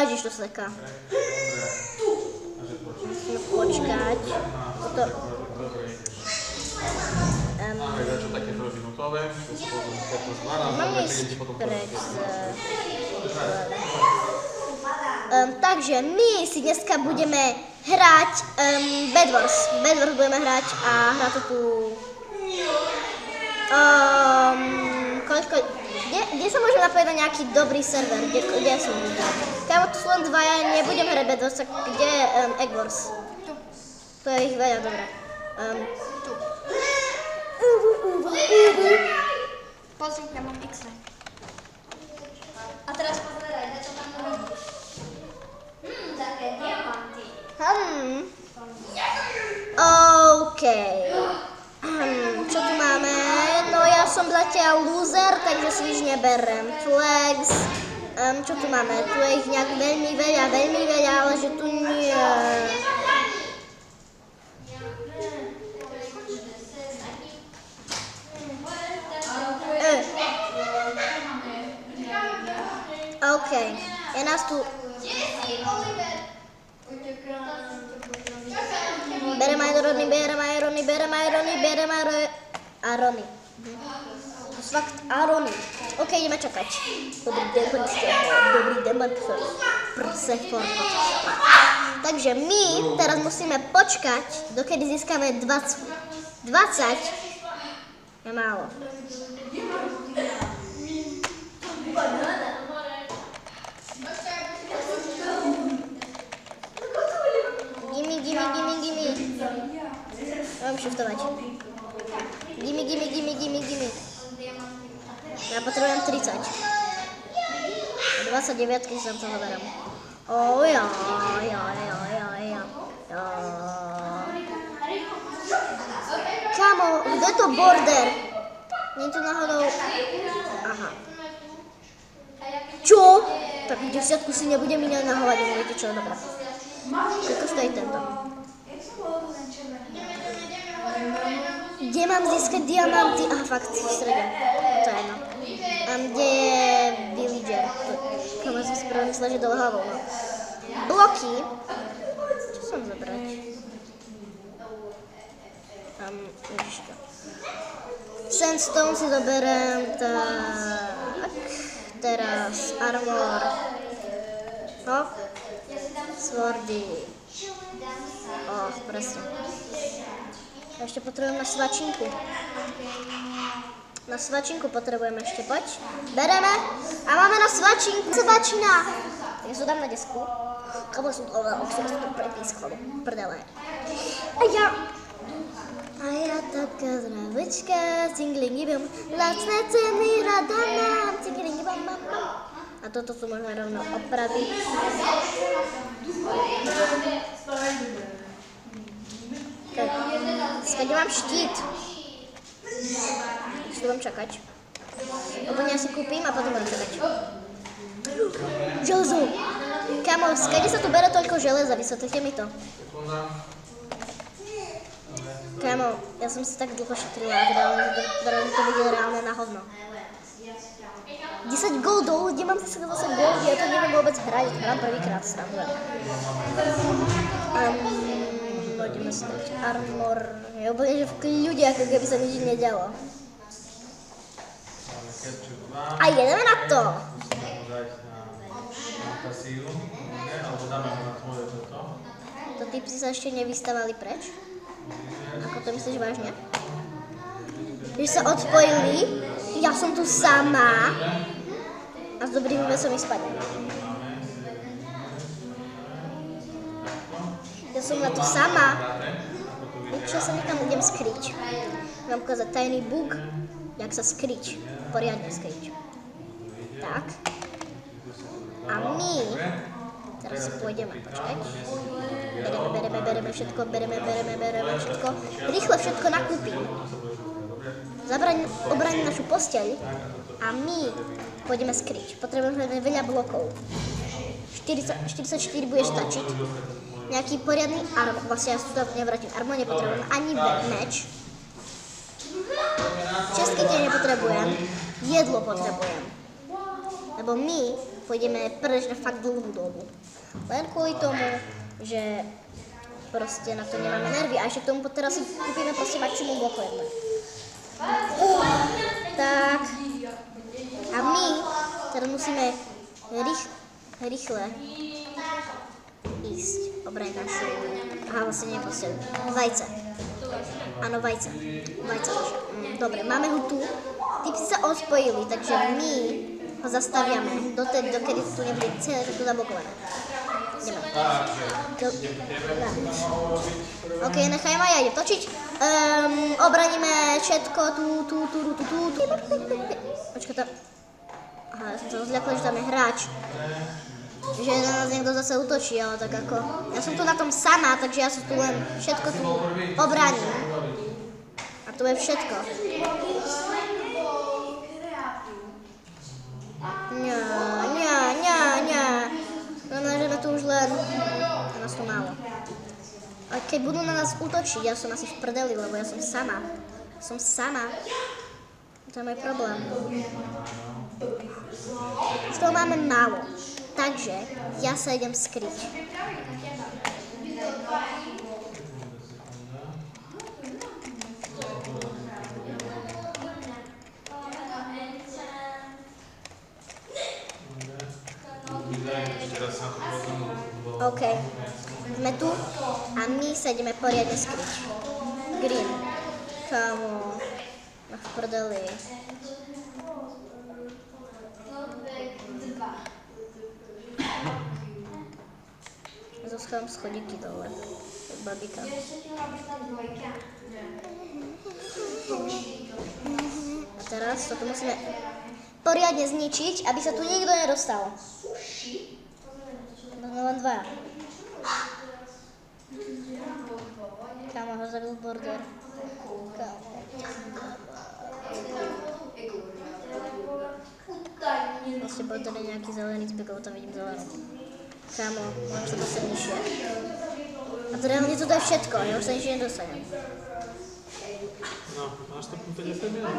Ježiš, to seká. Musíme počkať. Toto... Dačo také trojminútové, to sa pozrieme 15-12, Mám ísť preč. Takže my si dneska budeme hrať Bed Wars. Bed Wars budeme hrať a hrá to tu... Kde sa môžeme napojiť na nejaký dobrý server? Kde sú? Kámo, tu sú len dvaja, nebudem hrať Bed Wars, tak kde je Egg Wars? Tu je ich veľa, dobré. Pozri, ja mám X. A teraz pozeraj, čo tam robíš. Také diamanty. OK. Čo tu máme? No ja som zatiaľ loser, takže si nič neberem. Flex. Čo tu máme? Tu je ich nejak veľmi veľa, ale že tu nie. OK, je nás tu... Berem aj Rony. To sú fakt Arony. OK, ideme čakať. Dobrý den, Persephone. Takže my teraz musíme počkať, dokedy získame 20. 20 je málo. Gimme. Mám shiftovať. Gimme. Ja potrebujem 30. 29 si tam to zaberám. Ja. Kámo, kde je to border? Nie je to náhodou... Aha. Čo? Tak 10 si nebudem iné nahovať, neviete čo, dobré. Koľko stojí tento? Kde mám získať diamanty? Aha, fakt, v strede. To je jedno. A kde je villager? Kam som si práve myslela, že dole hlavou, no. Bloky. Čo som zabrať? Ježiška. Sandstone si zoberiem, tak. Teraz armor. Hop. Swordy. Presne. Ešte potrebujem na svačinku. Na svačinku potrebujeme ešte, poď. Bereme. A máme na svačinku. Svačina. Tak ja dám na desku. Kabo som to prepískal. Prdele. A ja taká zdravička. Cinglingy bum. Lacné ceny rada mám. Cinglingy bum. A toto tu môžeme rovno opraviť. Skade mám štít. Ešte budem čakať. Úplne ja si kúpim a potom budem čakať. Železo. Kámo, skade sa tu bere toľko železa? Vysvetlite mi to. Kámo, ja som si tak dlho šetrila, že to videl reálne na hovno. 10 goldov? Kde mám zase 10 gold? Ja to neviem vôbec hrať, hrám prvýkrát, srandujem. Poďme si dať armor. Je úplne, že v kľude, ako keby sa nič nedialo. A ideme na to! To typci sa ešte nevystávali preč? Ako to myslíš vážne? Že sa odpojili, ja som tu sama a s dobrými vesom ich spadne. Ja som na to sama. Určite sa niekam idem skryť. Mám ukázať tajný bug, jak sa skryť. Poriadne skryť. Tak. A my teraz pôjdeme, počkať. Bereme všetko, bereme všetko. Rýchle všetko nakúpim. Obránim našu posteľ a my pôjdeme skryť. Potrebujeme veľa blokov. 44 bude stačiť. Nejaký poriadny armor, vlastne ja sa to nevrátim, armor nepotrebujem, ani meč. Čestky tie nepotrebujem, jedlo potrebujem. lebo my pôjdeme preč na fakt dlhú dobu. Len kvôli tomu, že proste na to nemáme nervy. A ešte k tomu teraz si kúpime proste maximum blokov jedné. Tak. A my teraz musíme rýchle ísť obrať našu... Aha, vlastne nie proste. Vajce. Áno, vajce. Dobre, máme ho tu. Typci sa ospojili, takže my ho zastaviame dokedy tu nebude celé všetko zablokované. Ideme. OK, nechaj ma, ja idem točiť. Obraníme všetko tu. Počkaj, tam... Aha, ja som sa rozľakla, že tam je hráč. Že na nás niekto zase útočí, ale tak ako... Ja som tu na tom sama, takže ja som tu len všetko tu obraním. A to je všetko. Znamená, že tu už len... Je nás tu málo. A keď budú na nás útočiť, ja som asi v prdeli, lebo ja som sama. To je môj problém. Už toho máme málo. Takže ja sa idem skryť. OK. Sme tu a my sa ideme poriadne skryť. Green. Kámo. Na v prdeli. Zoschám schodíky dole. Babika. A teraz toto musíme poriadne zničiť, aby sa tu nikto nedostal. No len dvaja. Kámo, ho zabil border. Kámo. Vlastne border je nejaký zelený zbegov, tam vidím zelenú. Kámo, môžem sa dostať nižšie. A to reálne toto je všetko, ja už sa nižšie nedostanem. No, máš to 50 minút.